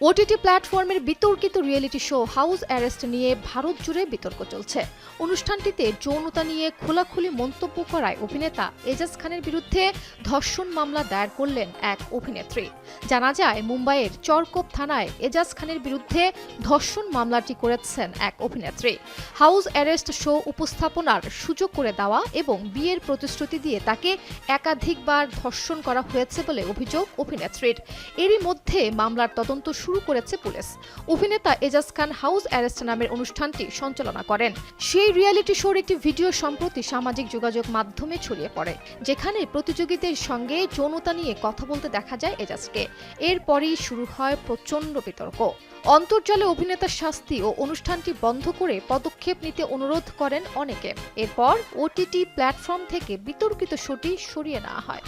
OTT প্ল্যাটফর্মের বিতর্কিত reality show house arrest নিয়ে ভারত জুড়ে বিতর্ক চলছে। অনুষ্ঠানটিতে যৌনতা নিয়ে খোলাখুলি মন্তব্য করায় অভিনেতা এজাজ খানের বিরুদ্ধে ধর্ষণ মামলা দায়ের করলেন এক অভিনেত্রী। জানা যায়, মুম্বাইয়ের চরকোপ থানায় এজাজ খানের বিরুদ্ধে ধর্ষণ মামলাটি করেছেন এক অভিনেত্রী। হাউস অ্যারেস্ট শো উপস্থাপনার সুযোগ করে দেওয়া এবং বিয়ের প্রতিশ্রুতি দিয়ে তাকে একাধিকবার ধর্ষণ করা হয়েছে বলে অভিযোগ অভিনেত্রীর। এরই মধ্যে মামলার তদন্ত শুরু করেছে পুলিশ। অভিনেতা এজাজ খান হাউস অ্যারেস্ট নামের অনুষ্ঠানটি সঞ্চালনা করেন। সেই রিয়েলিটি শোর একটি ভিডিও সম্প্রতি সামাজিক যোগাযোগ মাধ্যমে ছড়িয়ে পড়ে, যেখানে প্রতিযোগীদের সঙ্গে যৌনতা নিয়ে কথা বলতে দেখা যায় এজাজকে। এরপরই শুরু হয় প্রচণ্ড বিতর্ক। অন্তর্জালে অভিনেতার শাস্তি ও অনুষ্ঠানটি বন্ধ করে পদক্ষেপ নিতে অনুরোধ করেন অনেকে। এরপর ওটিটি প্ল্যাটফর্ম থেকে বিতর্কিত শোটি সরিয়ে নেওয়া হয়।